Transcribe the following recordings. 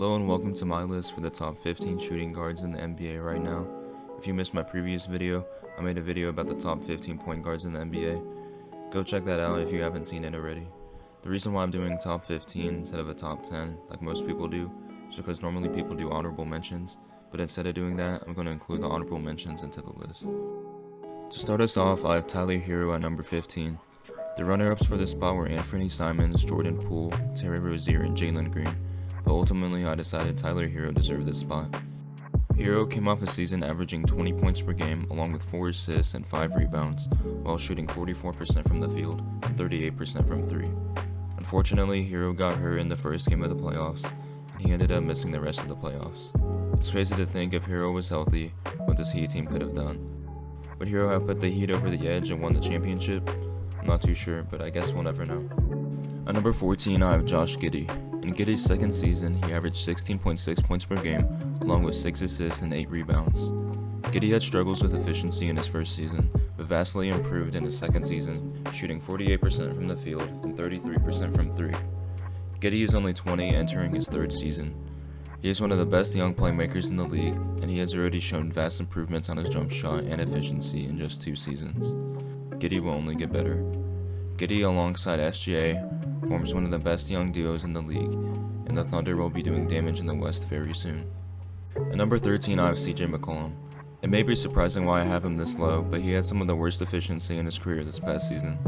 Hello and welcome to my list for the top 15 shooting guards in the NBA right now. If you missed my previous video, I made a video about the top 15 point guards in the NBA. Go check that out if you haven't seen it already. The reason why I'm doing top 15 instead of a top 10 like most people do is because normally people do honorable mentions, but instead of doing that, I'm going to include the honorable mentions into the list. To start us off, I have Tyler Herro at number 15. The runner-ups for this spot were Anthony Simons, Jordan Poole, Terry Rozier, and Jalen Green. But ultimately I decided Tyler Herro deserved this spot. Herro came off a season averaging 20 points per game along with 4 assists and 5 rebounds, while shooting 44% from the field and 38% from 3. Unfortunately, Herro got hurt in the first game of the playoffs, and he ended up missing the rest of the playoffs. It's crazy to think if Herro was healthy, what this Heat team could have done. Would Herro have put the Heat over the edge and won the championship? I'm not too sure, but I guess we'll never know. At number 14, I have Josh Giddey. In Giddey's second season, he averaged 16.6 points per game, along with 6 assists and 8 rebounds. Giddey had struggles with efficiency in his first season, but vastly improved in his second season, shooting 48% from the field and 33% from 3. Giddey is only 20, entering his third season. He is one of the best young playmakers in the league, and he has already shown vast improvements on his jump shot and efficiency in just 2 seasons. Giddey will only get better. Giddey alongside SGA forms one of the best young duos in the league, and the Thunder will be doing damage in the West very soon. At number 13, I have CJ McCollum. It may be surprising why I have him this low, but he had some of the worst efficiency in his career this past season.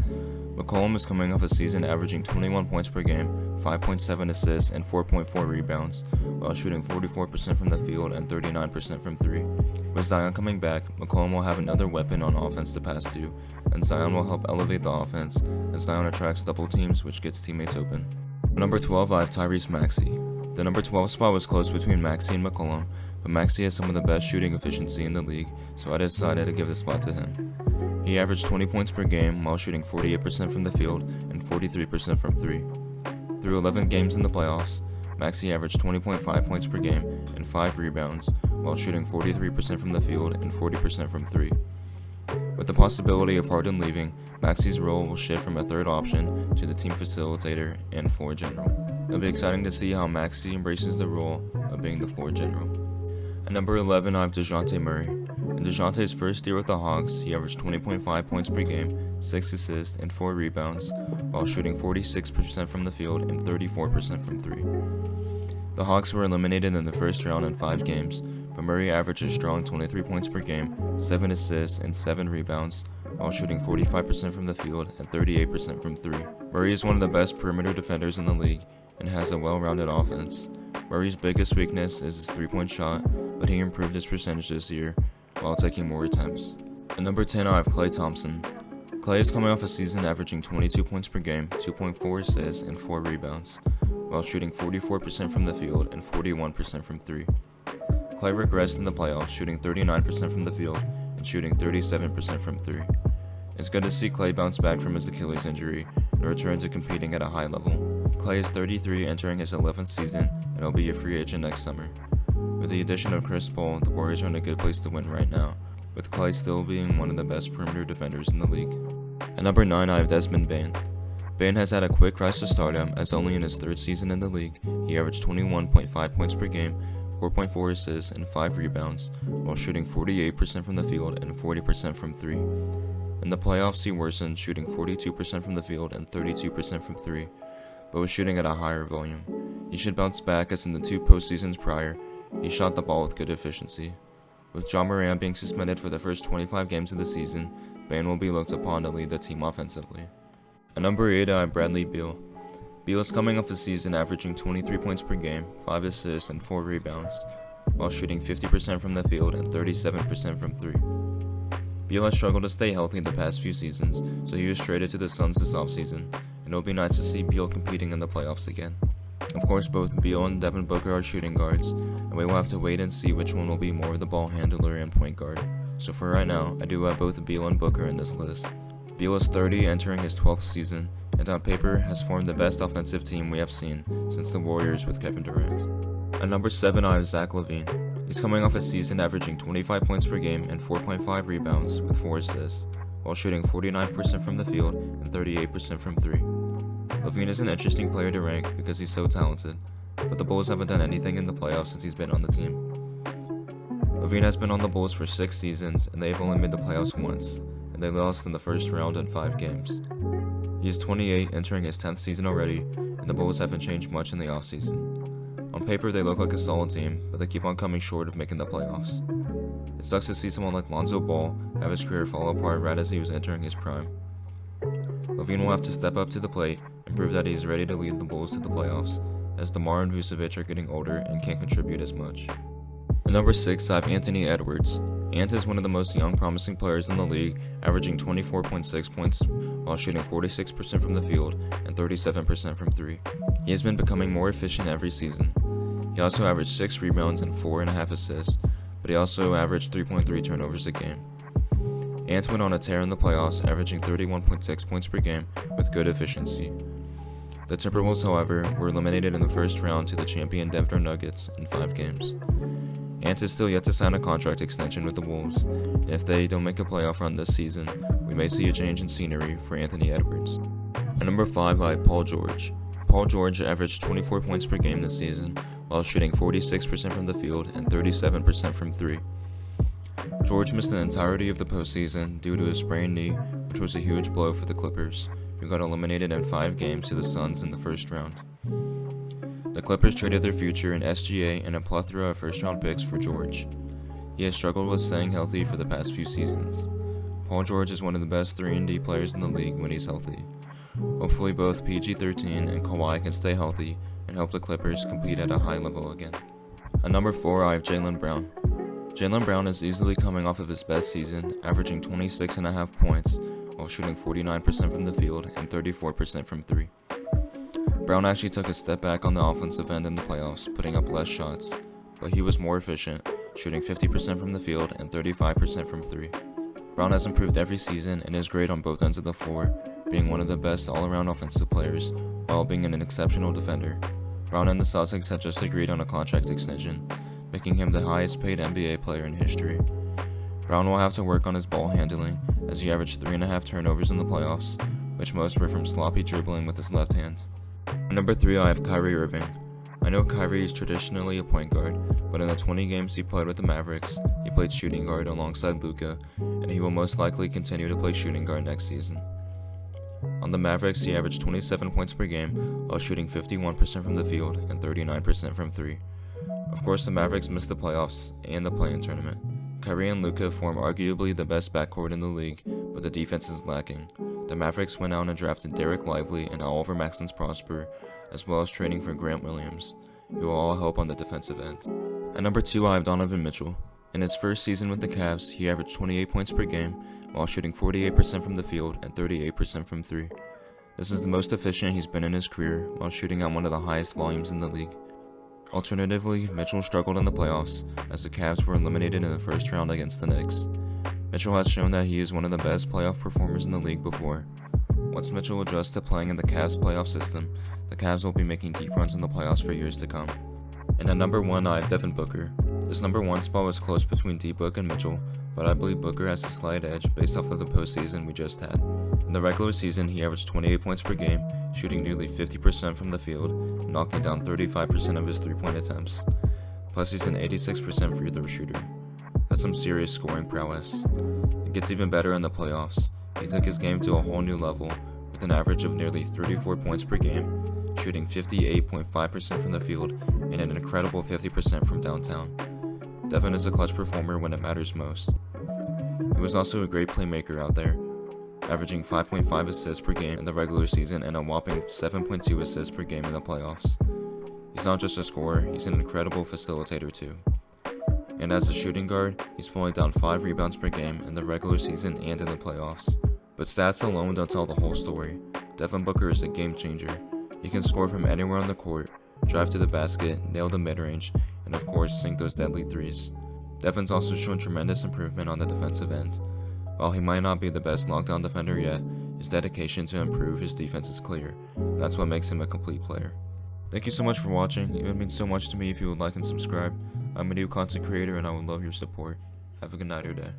McCollum is coming off a season averaging 21 points per game, 5.7 assists, and 4.4 rebounds, while shooting 44% from the field and 39% from 3. With Zion coming back, McCollum will have another weapon on offense to pass to, and Zion will help elevate the offense as Zion attracts double teams, which gets teammates open. At number 12, I have Tyrese Maxiell. The number 12 spot was close between Maxey and McCollum, but Maxey has some of the best shooting efficiency in the league, so I decided to give the spot to him. He averaged 20 points per game while shooting 48% from the field and 43% from 3. Through 11 games in the playoffs, Maxey averaged 20.5 points per game and 5 rebounds while shooting 43% from the field and 40% from 3. With the possibility of Harden leaving, Maxey's role will shift from a third option to the team facilitator and floor general. It'll be exciting to see how Maxey embraces the role of being the floor general. At number 11, I have Dejounte Murray. In Dejounte's first year with the Hawks, he averaged 20.5 points per game, 6 assists, and 4 rebounds, while shooting 46% from the field and 34% from 3. The Hawks were eliminated in the first round in 5 games, but Murray averaged a strong 23 points per game, 7 assists, and 7 rebounds, while shooting 45% from the field and 38% from 3. Murray is one of the best perimeter defenders in the league and has a well-rounded offense. Murray's biggest weakness is his 3-point shot, but he improved his percentage this year while taking more attempts. At number 10, I have Klay Thompson. Klay is coming off a season averaging 22 points per game, 2.4 assists, and 4 rebounds, while shooting 44% from the field and 41% from 3. Klay regressed in the playoffs, shooting 39% from the field and shooting 37% from 3. It's good to see Klay bounce back from his Achilles injury and return to competing at a high level. Klay is 33, entering his 11th season, and will be a free agent next summer. With the addition of Chris Paul, the Warriors are in a good place to win right now, with Klay still being one of the best perimeter defenders in the league. At number 9, I have Desmond Bane. Bane has had a quick rise to stardom, as only in his 3rd season in the league, he averaged 21.5 points per game, 4.4 assists, and 5 rebounds, while shooting 48% from the field and 40% from 3. In the playoffs, he worsened, shooting 42% from the field and 32% from 3, but was shooting at a higher volume. He should bounce back, as in the 2 postseasons prior, he shot the ball with good efficiency. With Ja Morant being suspended for the first 25 games of the season, Bane will be looked upon to lead the team offensively. At number 8, I have Bradley Beal. Beal is coming off a season averaging 23 points per game, 5 assists, and 4 rebounds, while shooting 50% from the field and 37% from 3. Beal has struggled to stay healthy the past few seasons, so he was traded to the Suns this offseason, and it'll be nice to see Beal competing in the playoffs again. Of course, both Beal and Devin Booker are shooting guards, and we will have to wait and see which one will be more of the ball handler and point guard. So for right now, I do have both Beal and Booker in this list. Beal is 30, entering his 12th season, and on paper has formed the best offensive team we have seen since the Warriors with Kevin Durant. At number 7, I have Zach LaVine. He's coming off a season averaging 25 points per game and 4.5 rebounds with 4 assists, while shooting 49% from the field and 38% from 3. LaVine is an interesting player to rank because he's so talented. but the Bulls haven't done anything in the playoffs since he's been on the team. LaVine has been on the Bulls for 6 seasons, and they've only made the playoffs once, and they lost in the first round in 5 games. He is 28, entering his 10th season already, and the Bulls haven't changed much in the offseason. On paper, they look like a solid team, but they keep on coming short of making the playoffs. It sucks to see someone like Lonzo Ball have his career fall apart right as he was entering his prime. LaVine will have to step up to the plate and prove that he is ready to lead the Bulls to the playoffs, as DeMar and Vucevic are getting older and can't contribute as much. At number 6, I have Anthony Edwards. Ant is one of the most young promising players in the league, averaging 24.6 points while shooting 46% from the field and 37% from 3. He has been becoming more efficient every season. He also averaged 6 rebounds and 4.5 assists, but he also averaged 3.3 turnovers a game. Ant went on a tear in the playoffs, averaging 31.6 points per game with good efficiency. The Timberwolves, however, were eliminated in the first round to the champion Denver Nuggets in 5 games. Ant is still yet to sign a contract extension with the Wolves, and if they don't make a playoff run this season, we may see a change in scenery for Anthony Edwards. At number 5, I have Paul George. Paul George averaged 24 points per game this season, while shooting 46% from the field and 37% from 3. George missed the entirety of the postseason due to a sprained knee, which was a huge blow for the Clippers, who got eliminated in 5 games to the Suns in the first round. The Clippers traded their future in SGA and a plethora of first-round picks for George. He has struggled with staying healthy for the past few seasons. Paul George is one of the best 3-and-D players in the league when he's healthy. Hopefully both PG-13 and Kawhi can stay healthy and help the Clippers compete at a high level again. At number 4, I have Jalen Brown. Jalen Brown is easily coming off of his best season, averaging 26.5 points while shooting 49% from the field and 34% from 3. Brown actually took a step back on the offensive end in the playoffs, putting up less shots, but he was more efficient, shooting 50% from the field and 35% from 3. Brown has improved every season and is great on both ends of the floor, being one of the best all-around offensive players, while being an exceptional defender. Brown and the Celtics had just agreed on a contract extension, making him the highest paid NBA player in history. Brown will have to work on his ball handling, as he averaged 3.5 turnovers in the playoffs, which most were from sloppy dribbling with his left hand. At number 3, I have Kyrie Irving. I know Kyrie is traditionally a point guard, but in the 20 games he played with the Mavericks, he played shooting guard alongside Luka, and he will most likely continue to play shooting guard next season. On the Mavericks, he averaged 27 points per game while shooting 51% from the field and 39% from 3. Of course, the Mavericks missed the playoffs and the play-in tournament. Kyrie and Luka form arguably the best backcourt in the league, but the defense is lacking. The Mavericks went out and drafted Derek Lively and Oliver Maxence Prosper, as well as trading for Grant Williams, who will all help on the defensive end. At number 2, I have Donovan Mitchell. In his first season with the Cavs, he averaged 28 points per game, while shooting 48% from the field and 38% from 3. This is the most efficient he's been in his career, while shooting at one of the highest volumes in the league. Alternatively, Mitchell struggled in the playoffs, as the Cavs were eliminated in the first round against the Knicks. Mitchell has shown that he is one of the best playoff performers in the league before. Once Mitchell adjusts to playing in the Cavs playoff system, the Cavs will be making deep runs in the playoffs for years to come. And at number 1, I have Devin Booker. This number 1 spot was close between D-Book and Mitchell, but I believe Booker has a slight edge based off of the postseason we just had. In the regular season, he averaged 28 points per game, shooting nearly 50% from the field, and knocking down 35% of his 3-point attempts. Plus, he's an 86% free throw shooter. That's some serious scoring prowess. It gets even better in the playoffs. He took his game to a whole new level, with an average of nearly 34 points per game, shooting 58.5% from the field, and an incredible 50% from downtown. Devin is a clutch performer when it matters most. He was also a great playmaker out there, averaging 5.5 assists per game in the regular season and a whopping 7.2 assists per game in the playoffs. He's not just a scorer, he's an incredible facilitator too. And as a shooting guard, he's pulling down 5 rebounds per game in the regular season and in the playoffs. But stats alone don't tell the whole story. Devin Booker is a game changer. He can score from anywhere on the court, drive to the basket, nail the mid-range, and of course sink those deadly threes. Devin's also shown tremendous improvement on the defensive end. While he might not be the best knockdown defender yet, his dedication to improve his defense is clear, and that's what makes him a complete player. Thank you so much for watching. It would mean so much to me if you would like and subscribe. I'm a new content creator and I would love your support. Have a good night or day.